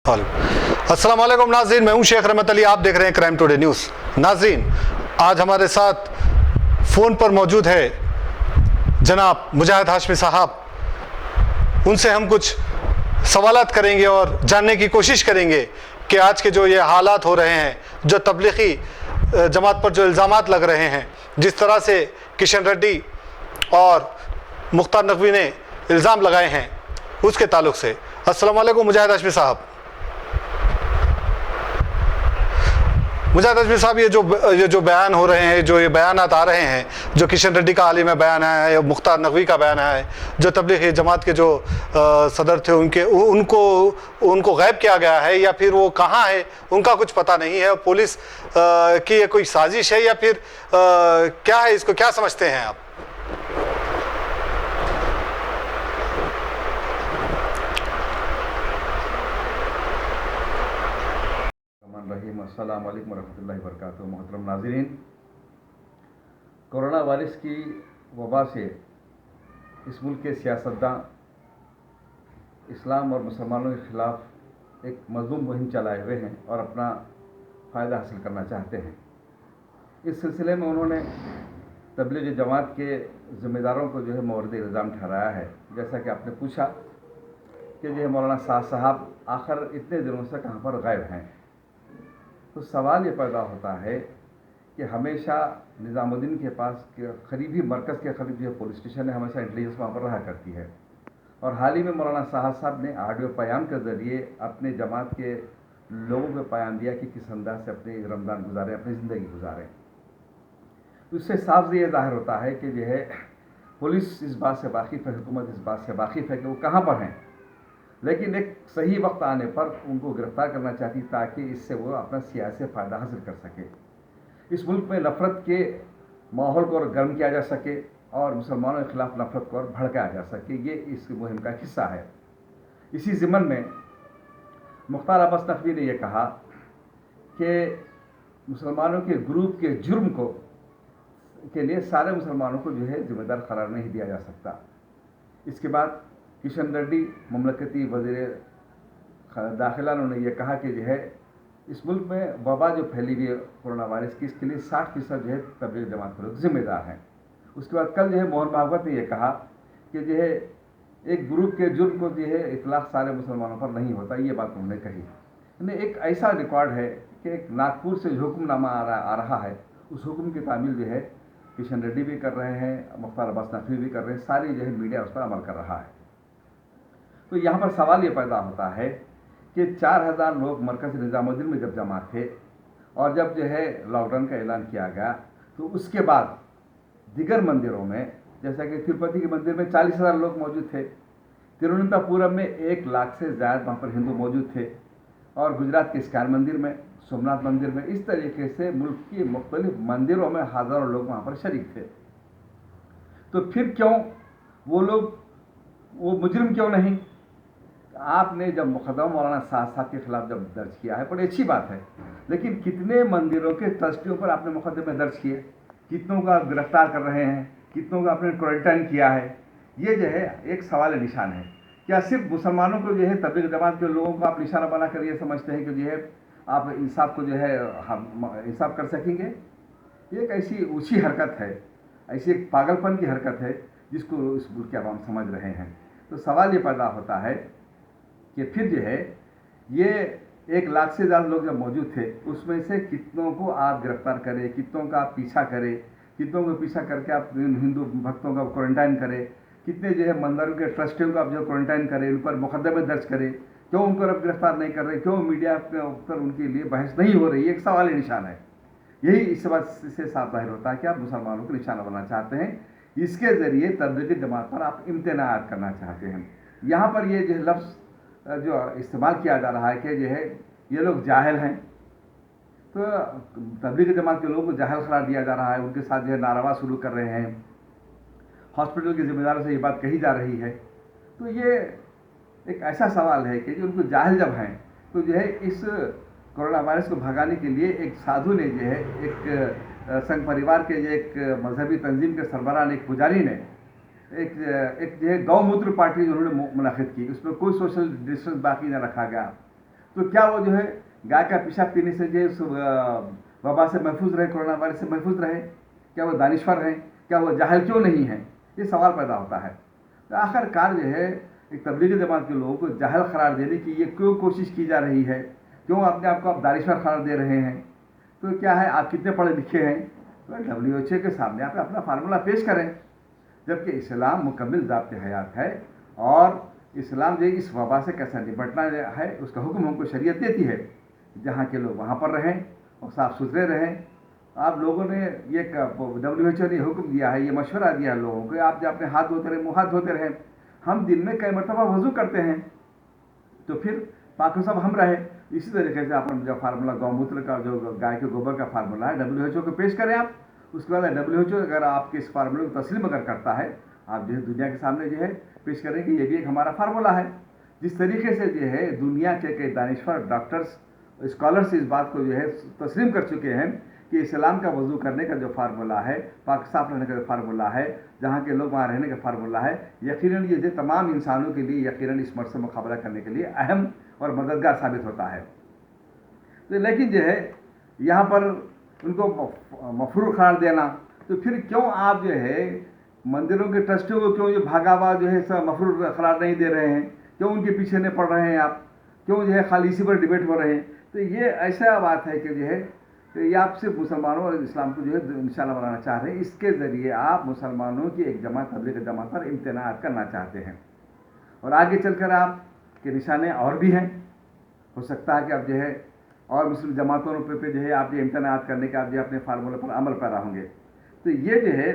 अस्सलाम वालेकुम नाज़रीन, मैं हूं शेख रहमत अली। आप देख रहे हैं क्राइम टुडे न्यूज़। नाज़रीन, आज हमारे साथ फ़ोन पर मौजूद है जनाब मुजाहिद हाशमी साहब। उनसे हम कुछ सवालात करेंगे और जानने की कोशिश करेंगे कि आज के जो ये हालात हो रहे हैं, जो तबलीगी जमात पर जो इल्ज़ामात लग रहे हैं, जिस तरह से किशन रेड्डी और मुख्तार नकवी ने इल्ज़ाम लगाए हैं, उसके ताल्लुक़ से। अस्सलाम वालेकुम मुजाहिद हाशमी साहब। मुजाहिद हाशमी साहब, ये जो बयान हो रहे हैं, जो ये बयानात आ रहे हैं, जो किशन रेड्डी का हाल ही में बयान आया है, मुख्तार नकवी का बयान आया है, जो तबलीगी जमात के जो सदर थे उनको गायब किया गया है या फिर वो कहाँ है उनका कुछ पता नहीं है। पुलिस की ये कोई साजिश है या फिर क्या है, इसको क्या समझते हैं आप? अस्सलाम वालेकुम रहमतुल्लाहि व बरकातुहू। मोहतरम नाज़रीन, कोरोना वायरस की वबा से इस मुल्क के सियासतदां इस्लाम और मुसलमानों के ख़िलाफ़ एक मज़मूम मुहिम चलाए हुए हैं और अपना फ़ायदा हासिल करना चाहते हैं। इस सिलसिले में उन्होंने तबलीगी जमात के ज़िम्मेदारों को जो है मोरद इल्ज़ाम ठहराया है। जैसा कि आपने पूछा कि जो है मौलाना साद साहब आखिर इतने दिनों से कहाँ पर गायब हैं, तो सवाल ये पैदा होता है कि हमेशा निज़ामुद्दीन के पास करीबी मरकज़ के करीब जो पुलिस स्टेशन है, हमेशा इंटेलिजेंस वहाँ पर रहा करती है। और हाल ही में मौलाना साहब ने ऑडियो पैगाम के ज़रिए अपने जमात के लोगों को पैगाम दिया कि किस अंदाज से अपने रमज़ान गुजारें, अपनी ज़िंदगी गुजारें। तो इससे साफ ये ज़ाहिर होता है कि जो है पुलिस इस बात से वाकिफ़ है, हुकूमत इस बात से वाकिफ़ है कि वो कहाँ पर हैं, लेकिन एक सही वक्त आने पर उनको गिरफ्तार करना चाहती ताकि इससे वो अपना सियासी फ़ायदा हासिल कर सके। इस मुल्क में नफ़रत के माहौल को और गर्म किया जा सके और मुसलमानों के ख़िलाफ़ नफ़रत को और भड़काया जा सके, ये इस मुहिम का हिस्सा है। इसी ज़िम्मन में मुख्तार अब्बास नकवी ने यह कहा कि मुसलमानों के ग्रुप के जुर्म के लिए सारे मुसलमानों को जो है ज़िम्मेदार करार नहीं दिया जा सकता। इसके बाद किशन रेड्डी ममलकती वज़ीर दाखिला ने यह कहा कि जो है इस मुल्क में वबा जो फैली हुई है कोरोना वायरस की, इसके लिए 60% जो है तबलीगी जमात के लोग जिम्मेदार हैं। उसके बाद कल जो है मोहन भागवत ने यह कहा कि जो है एक ग्रुप के जुर्म को जो है इतलाक़ सारे मुसलमानों पर नहीं होता, ये बात उन्होंने कही। एक ऐसा रिकॉर्ड है कि एक नागपुर से हुक्मनामा आ रहा है, उस हुक्म की तामील जो है किशन रेड्डी भी कर रहे हैं, मुख्तार अब्बास नकवी भी कर रहे हैं, सारी जो है मीडिया उस पर अमल कर रहा है। तो यहाँ पर सवाल ये पैदा होता है कि 4000 लोग मरकज़ निज़ामुद्दीन में जब जमा थे और जब जो है लॉकडाउन का ऐलान किया गया, तो उसके बाद दिगर मंदिरों में, जैसा कि तिरुपति के मंदिर में 40,000 लोग मौजूद थे, तिरुवनंतपुरम में 1 लाख से ज़्यादा वहाँ पर हिंदू मौजूद थे, और गुजरात के इस्कॉन मंदिर में, सोमनाथ मंदिर में, इस तरीके से मुल्क के मुख्तलिफ मंदिरों में हज़ारों लोग वहाँ पर शरीक थे। तो फिर क्यों वो मुजरिम क्यों नहीं? आपने जब मुकदमा मौलाना साहब के खिलाफ जब दर्ज किया है, बड़ी अच्छी बात है, लेकिन कितने मंदिरों के ट्रस्टियों पर आपने मुकदमे दर्ज किए, कितनों का गिरफ्तार कर रहे हैं, कितनों का आपने क्वारंटाइन किया है? ये जो है एक सवाल निशान है। क्या सिर्फ मुसलमानों को जो है तबलीगी जमात के लोगों को आप निशाना बना कर ये समझते हैं कि जो है आप इंसाफ को जो है इंसाफ कर सकेंगे? ये एक ऐसी ऊँची हरकत है, ऐसी एक पागलपन की हरकत है जिसको इस मुल्क के आवाम समझ रहे हैं। तो सवाल ये पैदा होता है कि फिर जो है ये 1 लाख से ज़्यादा लोग जब मौजूद थे, उसमें से कितनों को आप गिरफ्तार करें, कितनों का आप पीछा करें, कितनों को पीछा करके आप हिंदू भक्तों का क्वारंटाइन करें, कितने जो है मंदिरों के ट्रस्टियों का आप जो क्वारंटाइन करें, उन पर मुकदमे दर्ज करें, क्यों उनको अब गिरफ्तार नहीं कर रहे, क्यों मीडिया के ऊपर उनके लिए बहस नहीं हो रही? एक सवाल निशान है। यही इस बात से साफ जाहिर होता है कि आप मुसलमानों को निशाना बनाना चाहते हैं, इसके ज़रिए तबलीगी जमात पर आप इम्तनाअत करना चाहते हैं। यहाँ पर ये जो लफ्ज़ जो इस्तेमाल किया जा रहा है कि जो है ये लोग जाहिल हैं, तो तबलीगी जमात के लोगों को जाहिल करार दिया जा रहा है, उनके साथ जो है नारवा शुरू कर रहे हैं, हॉस्पिटल के ज़िम्मेदारों से ये बात कही जा रही है। तो ये एक ऐसा सवाल है कि जो उनको जाहिल जब हैं, तो जो है इस कोरोना वायरस को भगाने के लिए एक साधु ने जो है एक संघ परिवार के जो एक मजहबी तंजीम के सरबराह ने, एक पुजारी ने एक जो है गौमूत्र पार्टी उन्होंने मुनाकिद की, उसमें कोई सोशल डिस्टेंस बाकी न रखा गया। तो क्या वो जो है गाय का पेशाब पीने से जो है उस वबा से महफूज रहे, कोरोना वायरस से महफूज रहे? क्या वो दानिश्वर हैं? क्या वो जाहिल क्यों नहीं हैं? ये सवाल पैदा होता है। तो आखिरकार जो है एक तबलीगी जमात के लोगों को जाहिल करार देने की ये क्यों कोशिश की जा रही है? क्यों अपने आप को आप दानिश्वर करार दे रहे हैं? तो क्या है, आप कितने पढ़े लिखे हैं? तो WHO के सामने आप अपना फार्मूला पेश करें। जबकि इस्लाम मुकम्मल ज़ाब्ते हयात है और इस्लाम जो इस वबा से कैसा निपटना है उसका हुक्म हमको शरीयत देती है। जहाँ के लोग वहाँ पर रहें और साफ़ सुथरे रहें। आप लोगों ने ये WHO ने हुक्म दिया है, ये मशवरा दिया है लोगों को, आप जब अपने हाथ धोते रहें, मुँह हाथ धोते रहें। हम दिन में कई मरतबा वज़ू करते हैं, तो फिर पाक सब हम रहे। इसी तरीके से अपन जो फार्मूला गौमूत्र का, जो गाय के गोबर का फार्मूला है, WHO को पेश करें आप। उसके बाद WHO अगर आपके इस फार्मूले को तस्लीम अगर करता है, आप जो है दुनिया के सामने जो है पेश करें कि ये भी एक हमारा फार्मूला है। जिस तरीके से जो है दुनिया के कई दानिश्वर, डॉक्टर्स, स्कॉलर्स इस बात को जो है तस्लीम कर चुके हैं कि इस्लाम का वज़ू करने का जो फार्मूला है, पाक साफ रहने का जो फार्मूला है, जहाँ के लोग वहाँ रहने का फार्मूला है, यकीनन ये जो तमाम इंसानों के लिए यकीनन इस मर्ज़ से मुकाबला करने के लिए अहम और मददगार साबित होता है। तो लेकिन जो है यहाँ पर उनको मफरूर करार देना, तो फिर क्यों आप जो है मंदिरों के ट्रस्टियों को क्यों ये भागावा जो है सब मफरूर करार नहीं दे रहे हैं? क्यों उनके पीछे नहीं पड़ रहे हैं आप? क्यों जो है खाली इसी पर डिबेट हो रहे हैं? तो ये ऐसा बात है कि जो है तो ये आप सिर्फ मुसलमानों और इस्लाम को जो है निशाना बनाना चाह रहे हैं। इसके ज़रिए आप मुसलमानों की एक जमात, तबलीग जमात पर इम्तनाअत करना चाहते हैं और आगे चलकर आप के निशाने और भी हैं। हो सकता है कि अब जो है और मुस्लिम जमातों पे जो है आप ये इम्तनाअत करने के आप जो अपने फार्मूले पर अमल पैदा होंगे। तो ये जो है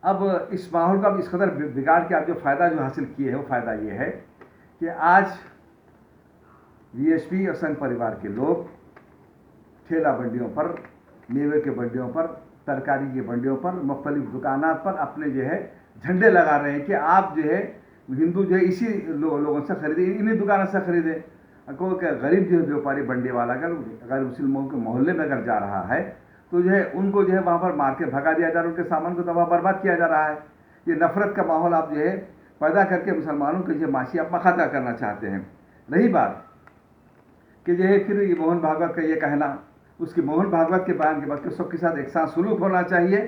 अब इस माहौल का इस कदर बिगाड़ के आप जो फ़ायदा जो हासिल किए हैं, वो फ़ायदा ये है कि आज VSP और संघ परिवार के लोग ठेला मंडियों पर, मेवे के मंडियों पर, तरकारी की मंडियों पर, मुख्तलिफ दुकानात पर अपने जो है झंडे लगा रहे हैं कि आप जो है हिंदू जो है इसी लोगों से खरीदें, इन्हीं दुकानों से खरीदें। को गरीब जो है व्यापारी मंडी वाला अगर मुसलमानों के मोहल्ले में अगर जा रहा है तो जो है उनको जो है वहाँ पर मार के भगा दिया जा रहा है, उनके सामान को तबाह बर्बाद किया जा रहा है। ये नफ़रत का माहौल आप जो है पैदा करके मुसलमानों के जो माशी आप मखाता करना चाहते हैं। रही बात कि जो है फिर ये मोहन भागवत का ये कहना, उसकी मोहन भागवत के बयान के बाद के सबके साथ एक साथ सुलूक होना चाहिए।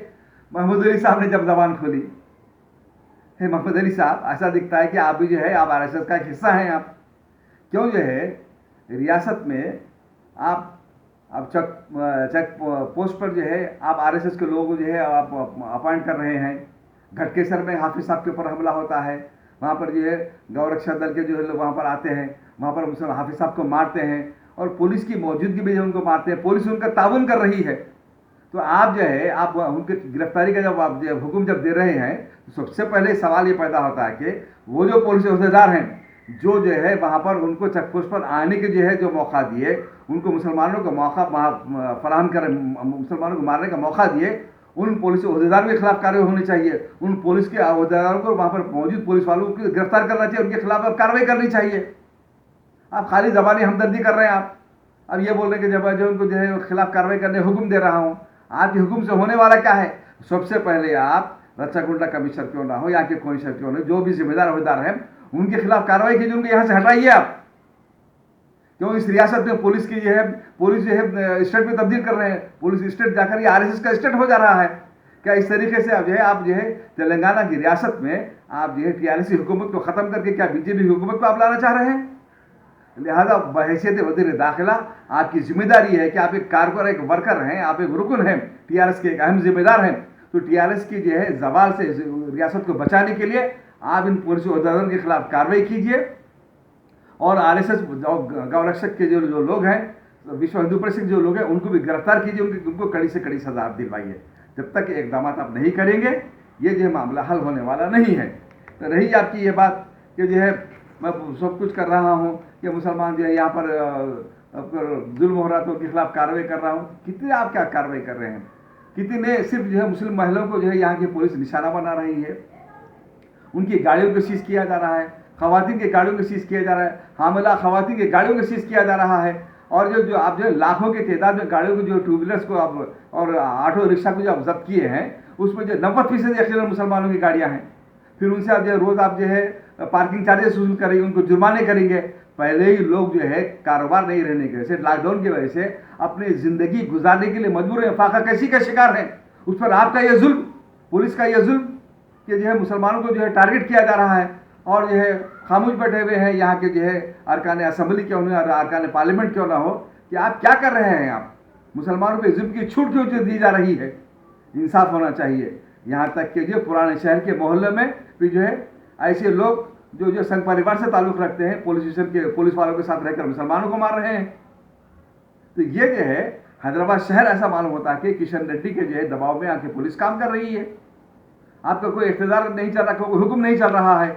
महमूद अली साहब ने जब जबान खोली, हे महमूद अली साहब, ऐसा दिखता है कि आप भी जो है आप RSS का एक हिस्सा हैं। आप क्यों जो है रियासत में आप चेक पोस्ट पर जो है आप RSS के लोगों को जो है आप अपॉइंट कर रहे हैं। घटकेसर में हाफिज साहब के ऊपर हमला होता है, वहाँ पर जो है गौरक्षा दल के जो है लोग वहाँ पर आते हैं, वहाँ पर मुसलमान हाफिज साहब को मारते हैं और पुलिस की मौजूदगी में उनको मारते हैं। पुलिस उनका ताउन कर रही है। तो आप जो है आप उनकी गिरफ्तारी का जब आप हुक्म जब दे रहे हैं तो सबसे पहले सवाल ये पैदा होता है कि वो जो पुलिस अहदेदार हैं जो है वहाँ पर उनको चेकपोस्ट पर आने के जो है जो मौका दिए, उनको मुसलमानों को मौका फराहम कर मुसलमानों को मारने का मौका दिए, उन पुलिस अहदेदारों के खिलाफ कार्रवाई होनी चाहिए। उन पुलिस के अहदेदारों को वहाँ पर मौजूद पुलिस वालों को गिरफ्तार करना चाहिए, उनके खिलाफ अब कार्रवाई करनी चाहिए। आप खाली ज़बानी हमदर्दी कर रहे हैं। आप अब ये बोल रहे हैं कि जब जो उनको जो है खिलाफ कार्रवाई करने हुक्म दे रहा हूँ, आपके हुक्म से होने वाला क्या है? सबसे पहले आप रच्चा-गुंडा कमिश्नर क्यों ना हो या कि कोई शर क्यों ना, जो भी जिम्मेदार अहदेदार हैं उनके खिलाफ कार्रवाई कीजिए, उनको यहाँ से हटाइए आप। क्यों इस रियासत में पुलिस की जो है स्टेट में तब्दील कर रहे हैं? पुलिस स्टेट जाकर ये RSS का स्टेट हो जा रहा है क्या? इस तरीके से आप जो है तेलंगाना की रियासत में आप जो है TRS हुकूमत को ख़त्म करके क्या BJP हुकूमत को आप लाना चाह रहे हैं? लिहाजा बहैसियत वज़ीर दाखिला आपकी जिम्मेदारी है कि आप एक कारकुन, एक वर्कर हैं, आप एक रुकन हैं, TRS के एक अहम जिम्मेदार हैं। तो TRS की जो है जवाल से रियासत को बचाने के लिए आप इन पुलिस अहदेदारों के खिलाफ कार्रवाई कीजिए और RSS गौरक्षक के जो लोग हैं, विश्व हिंदू परिषद जो लोग हैं, उनको भी गिरफ्तार कीजिए, उनको कड़ी से कड़ी सजा आप दिलवाइए। जब तक इकदाम आप नहीं करेंगे ये जो मामला हल होने वाला नहीं है। तो रही आपकी ये बात कि जो है मैं सब कुछ कर रहा हूँ कि मुसलमान जो है यहाँ पर जुल्म हो रहा तो उनके खिलाफ कार्रवाई कर रहा हूँ। कितने आप क्या कार्रवाई कर रहे हैं? कितने सिर्फ जो है मुस्लिम महिलाओं को जो है यहाँ की पुलिस निशाना बना रही है, उनकी गाड़ियों को सीज किया जा रहा है, खवातीन की गाड़ियों को सीज किया जा रहा है, हामिला खवातीन की गाड़ियों को सीज किया जा रहा है। और जो आप जो लाखों की तादाद में गाड़ियों को जो टू व्हीलर्स को आप और ऑटो रिक्शा को जो आप जब्त किए हैं, उसमें जो 90% यकीनन मुसलमानों की गाड़ियाँ हैं। फिर उनसे आप जो रोज़ आप जो है पार्किंग चार्जेस वसूल करेंगे, उनको जुर्माने करेंगे। पहले ही लोग जो है कारोबार नहीं रहने की वजह से, लॉकडाउन की वजह से अपनी ज़िंदगी गुजारने के लिए मजबूर है, फाका कैसी का शिकार है। उस पर आपका यह जुल्म, पुलिस का यह जुल्म कि जो है मुसलमानों को जो है टारगेट किया जा रहा है और जो है खामोश बैठे हुए हैं यहाँ के जो है अरकान असेंबली क्यों नहीं, अरकान पार्लियामेंट क्यों ना हो, कि आप क्या कर रहे हैं। आप मुसलमानों पर जुल्म की छूट क्यों दी जा रही है। इंसाफ होना चाहिए। यहाँ तक कि जो पुराने शहर के मोहल्ले में भी जो है ऐसे लोग जो संघ परिवार से ताल्लुक़ रखते हैं, पुलिस स्टेशन के पुलिस वालों के साथ रहकर मुसलमानों को मार रहे हैं। तो ये जो है हैदराबाद शहर ऐसा मालूम होता है कि किशन रेड्डी के जो है दबाव में आके पुलिस काम कर रही है। आपका कोई इख्तियार नहीं चल रहा, कोई हुक्म नहीं चल रहा है।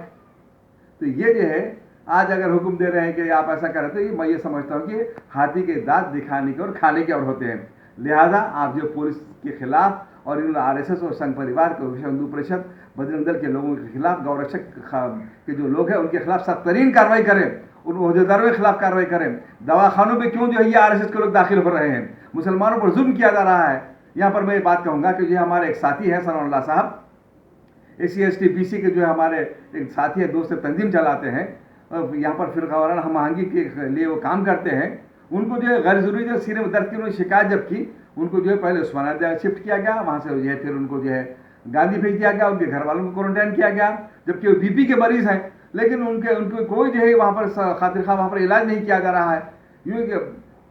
तो ये जो है आज अगर हुक्म दे रहे हैं कि आप ऐसा करें, तो मैं ये समझता हूँ कि हाथी के दांत दिखाने के और खाने के और होते हैं। लिहाजा आप जो पुलिस के खिलाफ और इन आरएसएस और संघ परिवार को विश्व हिंदू परिषद बजरंग दल के लोगों के खिलाफ, गौरक्षक के जो लोग हैं उनके खिलाफ सख्त तरीन कार्रवाई करें, उन अहदेदारों के खिलाफ कार्रवाई करें। दवाखानों में क्यों जो है ये आरएसएस के लोग दाखिल हो रहे हैं, मुसलमानों पर जुल्म किया जा रहा है। यहाँ पर मैं ये बात कहूँगा कि जो हमारे एक साथी हैं सनाउल्लाह साहब, SC/ST BC के जो है हमारे एक साथी है, दोस्त तंजीम चलाते हैं, यहाँ पर फिरका वाराना हम आहंगी के लिए वो काम करते हैं। उनको जो है गैर जरूरी जो सीने में दर्द की उन्होंने शिकायत जब की, उनको जो है पहले उस्मानाबाद शिफ्ट किया गया, वहाँ से जो है फिर उनको जो है गांधी भेज दिया गया, उनके घर वालों को क्वारंटाइन किया गया, जबकि वो BP के मरीज़ हैं। लेकिन उनके कोई जो है वहाँ पर खातिर खा वहाँ पर इलाज नहीं किया जा रहा है। यूँ कि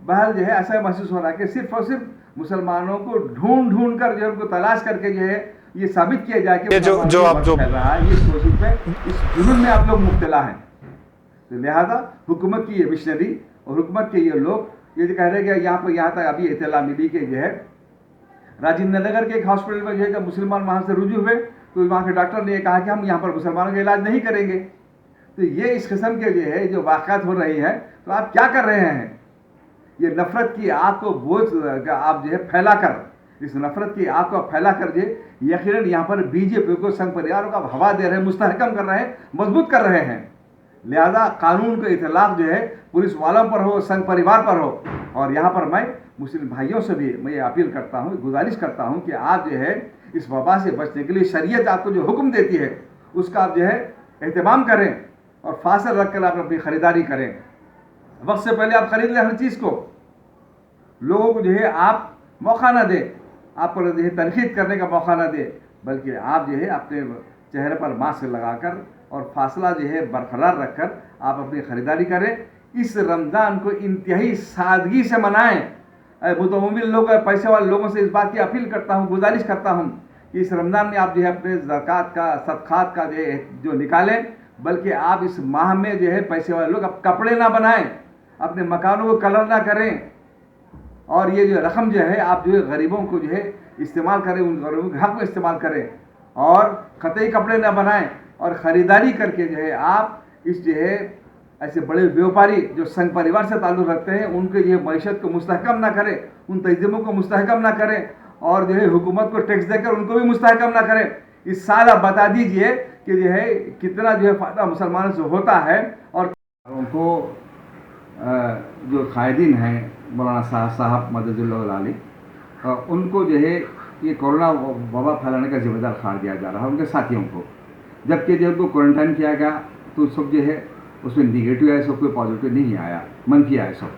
बहल जो है ऐसा महसूस हो रहा है कि सिर्फ और सिर्फ मुसलमानों को ढूंढ कर जो है उनको तलाश करके जो है ये साबित किया जाए कि जो आप जो रहा है, ये कोशिश में, इस जुल्म में आप लोग मुब्तला हैं। तो लिहाजा हुकूमत की ये मिशनरी और हुकूमत के ये लोग ये जो कह रहे हैं कि यहाँ तक अभी इत्तला मिली कि जो है राजेंद्र नगर के एक हॉस्पिटल में जो है जब मुसलमान वहाँ से रुजू हुए तो वहाँ के डॉक्टर ने कहा कि हम यहाँ पर मुसलमानों का इलाज नहीं करेंगे। तो ये इस किस्म के जो है जो वाक़यात हो रही हैं, तो आप क्या कर रहे हैं। ये नफ़रत की आग को बोझ आप जो है फैला कर, इस नफ़रत की आग को फैला कर जो यकीनन यहाँ पर BJP को संघ परिवारों का हवा दे रहे हैं, मुस्तहकम कर रहे हैं, मजबूत कर रहे हैं। लिहाजा कानून का इतलाक़ जो है पुलिस वालों पर हो, संघ परिवार पर हो। और यहाँ पर मैं मुस्लिम भाइयों से भी मैं ये अपील करता हूँ, गुजारिश करता हूँ कि आप जो है इस वबा से बचने के लिए शरीयत आपको जो हुक्म देती है उसका आप जो है एहतमाम करें और फासिल रख कर आप अपनी ख़रीदारी करें। वक्त से पहले आप ख़रीद लें हर चीज़ को, लोगों को जो है आप मौका ना दें, आपको जो है तनकीद करने का मौका ना दें, बल्कि आप जो है अपने चेहरे पर मास्क लगाकर और फासला जो है बरकरार रखकर आप अपनी ख़रीदारी करें। इस रमज़ान को इंतहाई सादगी से मनाएं। मुतमम्मिल लोग, पैसे वाले लोगों से इस बात की अपील करता हूँ, गुजारिश करता हूँ कि इस रमज़ान में आप जो है अपने ज़कात का, सदक़ात का जो निकालें, बल्कि आप इस माह में जो है पैसे वाले लोग अब कपड़े ना बनाएं, अपने मकानों को कलर ना करें, और ये जो रकम जो है आप जो है गरीबों को जो है इस्तेमाल करें, उन गरीबों के हक़ में इस्तेमाल करें, और ख़तई कपड़े ना बनाएं। और ख़रीदारी करके जो है आप इस जो है ऐसे बड़े व्यापारी जो संघ परिवार से ताल्लुक़ रखते हैं उनके ये मैशत को मुस्तहकम ना करें, उन तंजीमों को मुस्तहकम ना करें, और जो है हुकूमत को टैक्स देकर उनको भी मुस्तहकम ना करें। इस साल आप बता दीजिए कि जो है कितना जो है फ़ायदा मुसलमानों से होता है। और उनको जो कायदीन हैं मौलाना साहब मददुल्लाह अली, उनको जो है ये कोरोना वबा फैलाने का जिम्मेदार करार दिया जा रहा है उनके साथियों को, जबकि जब उनको क्वारंटाइन किया गया तो सब जो है उसमें निगेटिव आया, सब कोई पॉजिटिव नहीं आया, मनफी आया सब।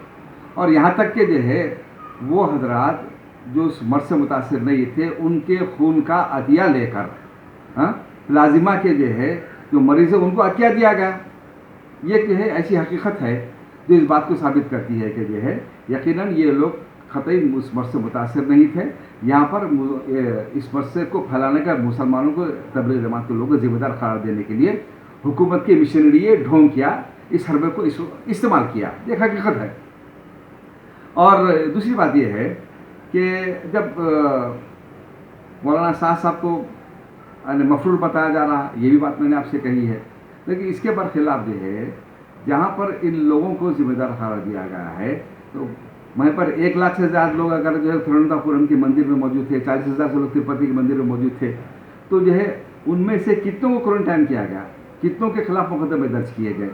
और यहाँ तक के जो है वो हजरात जो उस मर्ज से मुतासर नहीं थे उनके खून का अतिया लेकर प्लाज्मा के जो है जो मरीज़ है उनको अतिया दिया गया। ये जो है ऐसी हकीकत है जो इस बात को साबित करती है कि जो है यकीनन ये लोग ख़तई उस मर्ज से मुतासर नहीं थे। यहाँ पर इस मर्ज को फैलाने का मुसलमानों को, तबलीग जमात के लोगों को जिम्मेदार करार देने के लिए हुकूमत की मिशनरी ढोंग किया, इस हरबे को इस्तेमाल किया, ये हकीकत है। और दूसरी बात यह है कि जब मौलाना साहब को मफरूल बताया जा रहा, ये भी बात मैंने आपसे कही है, लेकिन इसके बरखिलाफ जो है जहाँ पर इन लोगों को जिम्मेदार करार दिया गया है, तो वहीं पर 1 लाख से ज़्यादा लोग अगर जो है तिरुवनंतपुरम के मंदिर में मौजूद थे, 40,000 से लोग तिरुपति के मंदिर में मौजूद थे, तो जो है उनमें से कितनों को क्वारंटाइन किया गया, कितनों के खिलाफ मुकदमे दर्ज किए गए,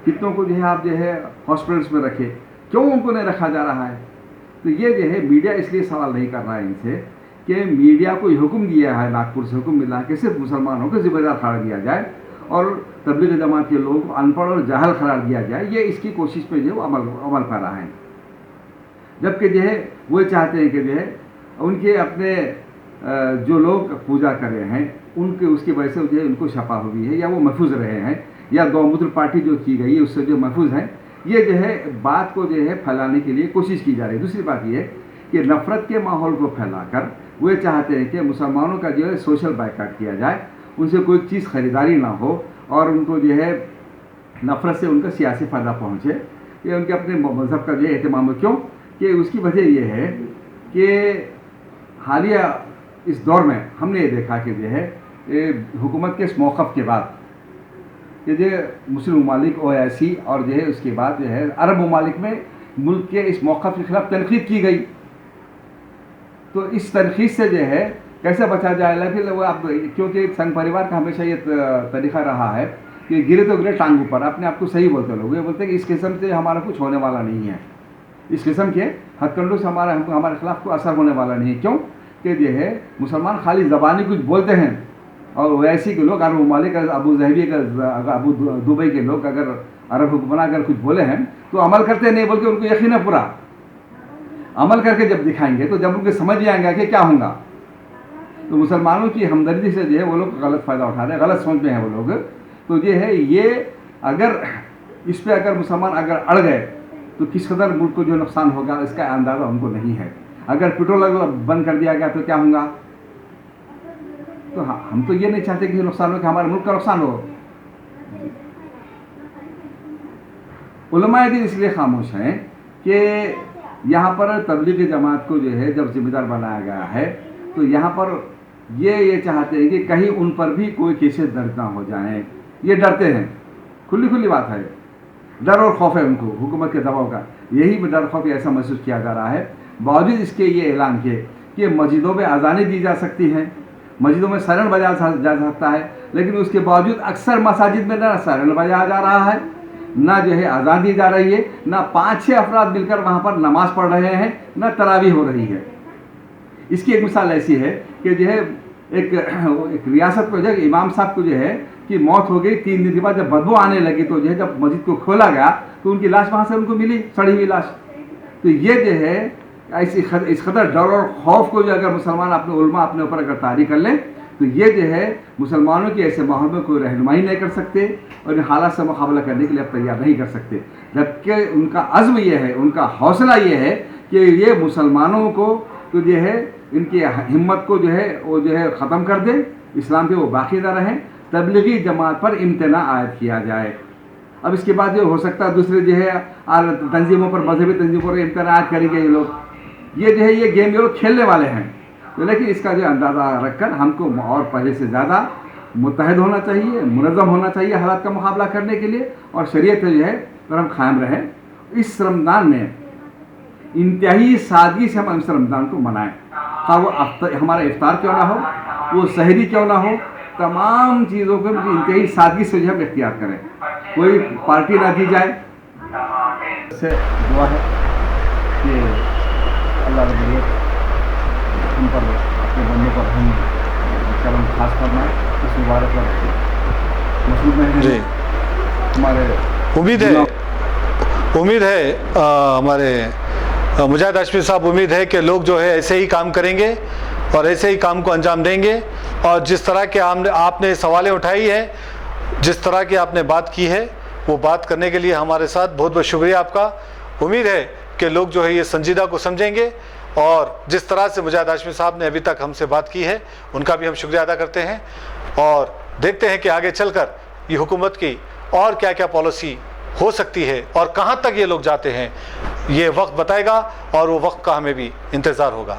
कितनों को जो है आप जो है हॉस्पिटल्स में रखे, क्यों उनको नहीं रखा जा रहा है। तो ये जो है मीडिया इसलिए सवाल नहीं कर रहा है इनसे कि मीडिया को हुक्म दिया है, नागपुर से हुक्म मिला है कि सिर्फ मुसलमानों को जिम्मेदार करार दिया जाए और तबलीग जमात के लोगों को अनपढ़ और जाहल करार दिया जाए, ये इसकी कोशिश पे जो अमल कर रहा है। जबकि जो है वो चाहते हैं कि जो है उनके अपने जो लोग पूजा कर रहे हैं उनके उसकी वजह से जो है उनको शफा हुई है या वो महफूज रहे हैं या गौमूत्र पार्टी जो की गई है उससे जो महफूज हैं, ये जो है बात को जो है फैलाने के लिए कोशिश की जा रही है। दूसरी बात ये कि नफ़रत के माहौल को फैलाकर वे चाहते हैं कि मुसलमानों का जो है सोशल बायकाट किया जाए, उनसे कोई चीज़ ख़रीदारी ना हो और उनको जो है नफ़रत से उनका सियासी फ़ायदा पहुँचे, ये उनके अपने मज़हब का जो है एहतमाम। क्यों कि उसकी वजह यह है कि हालिया इस दौर में हमने ये देखा कि जो है हुकूमत के इस मौक़िफ़ के बाद कि जो मुस्लिम ममालिक OIC और जो है उसके बाद जो है अरब ममालिक में मुल्क के इस मौक़िफ़ के ख़िलाफ़ तनक़ीद की गई। तो इस तनक़ीद से जो है कैसे बचा जाए, फिर वो आप क्योंकि संघ परिवार का हमेशा ये तरीक़ा रहा है कि गिरे तो गिरे टांग ऊपर, अपने आप को सही बोलते लोग। ये बोलते हैं कि इस किस्म से हमारा कुछ होने वाला नहीं है, इस किस्म के हथकंडों से हमारे खिलाफ कोई असर होने वाला नहीं है। क्यों कि जो है मुसलमान खाली ज़बानी कुछ बोलते हैं और OIC के लोग, अरब ममालिक, अबू ज़हबी का अबू दुबई के लोग अगर अरब हुक्मरान अगर कुछ बोले हैं तो अमल करते नहीं, बल्कि उनको यकीन है पूरा अमल करके जब दिखाएंगे तो जब उनके समझ में आएंगे कि क्या होगा, तो मुसलमानों की हमदर्दी से जो है वो लोग गलत फ़ायदा उठा रहे हैं, गलत समझ में हैं वो लोग। तो ये है, ये अगर इस पर अगर मुसलमान अगर अड़ गए तो किस कदर मुल्क को जो नुकसान होगा इसका अंदाज़ा उनको नहीं है। अगर पेट्रोल अगर बंद कर दिया गया तो क्या होगा, तो हाँ, हम तो ये नहीं चाहते कि नुकसान हो, कि हमारे मुल्क का नुकसान हो। उलमाए दीन इसलिए खामोश हैं कि यहाँ पर तबलीग जमात को जो है जब जिम्मेदार बनाया गया है तो यहाँ पर ये चाहते हैं कि कहीं उन पर भी कोई केसेस दर्ज ना हो जाएं। ये डरते हैं, खुली बात है, डर और खौफ है उनको हुकूमत के दबाव का। यही डर खौफ ऐसा महसूस किया जा रहा है। बावजूद इसके ये ऐलान किए कि मस्जिदों में अज़ानें दी जा सकती हैं, मस्जिदों में सायरन बजाया जा सकता है, लेकिन उसके बावजूद अक्सर मसाजिद में ना सायरन बजाया जा रहा है, ना जो है अज़ान दी जा रही है, ना 5-6 अफराद मिलकर वहाँ पर नमाज़ पढ़ रहे हैं, ना तरावी हो रही है। इसकी एक मिसाल ऐसी है कि जो है एक रियासत को जो है इमाम साहब को जो है कि मौत हो गई, 3 दिन के बाद जब बदबू आने लगी तो जो है जब मस्जिद को खोला गया तो उनकी लाश वहाँ से उनको मिली, सड़ी हुई लाश। तो ये जो है इस कदर डर और खौफ को जो अगर मुसलमान अपने उलमा अपने ऊपर अगर तारी कर लें तो ये जो है मुसलमानों के ऐसे माहौल में कोई रहनुमाई नहीं कर सकते और इन हालात से मुकाबला करने के लिए अब तैयार नहीं कर सकते। जबकि उनका अज़्म ये है, उनका हौसला ये है कि ये मुसलमानों को तो जो है इनकी हिम्मत को जो है वो जो है ख़त्म कर दे, इस्लाम के वो बाकी ना रहें, तबलीगी जमात पर इम्तना आयद किया जाए। अब इसके बाद जो हो सकता है दूसरे जो है तंजीमों पर, मजहबी तंजीमों पर इम्तना आयद करेंगे ये लोग। ये जो है ये गेम ये लोग खेलने वाले हैं। तो लेकिन इसका जो अंदाज़ा रखकर हमको और पहले से ज़्यादा मुत्तहद होना चाहिए, मुनज़्ज़म होना चाहिए हालात का मुकाबला करने के लिए, और शरीयत जो है अगर हम कायम रहें। इस रमज़ान में इंतहाई सादगी से हम इस रमज़ान को मनाएं, हाँ वो हमारा इफ्तार क्यों ना हो, वो सहरी क्यों ना हो, तमाम चीज़ों को इंतहाई सादगी से जो हम इख्तियार करें, कोई पार्टी ना दी जाए। से दुआ है कि अल्लाह रब्बुल हम पर, अपने बंदों पर हम करम खास फरमाए। इस मुबारक मसरूफ़ में जी हमारे उम्मीद है हमारे मुजाहिद हाशमी साहब, उम्मीद है कि लोग जो है ऐसे ही काम करेंगे और ऐसे ही काम को अंजाम देंगे। और जिस तरह के आपने सवालें उठाई है, जिस तरह की आपने बात की है, वो बात करने के लिए हमारे साथ बहुत बहुत शुक्रिया आपका। उम्मीद है कि लोग जो है ये संजीदा को समझेंगे और जिस तरह से मुजाहिद हाशमी साहब ने अभी तक हमसे बात की है उनका भी हम शुक्रिया अदा करते हैं और देखते हैं कि आगे चलकर ये हुकूमत की और क्या क्या पॉलिसी हो सकती है और कहाँ तक ये लोग जाते हैं, ये वक्त बताएगा और वो वक्त का हमें भी इंतज़ार होगा।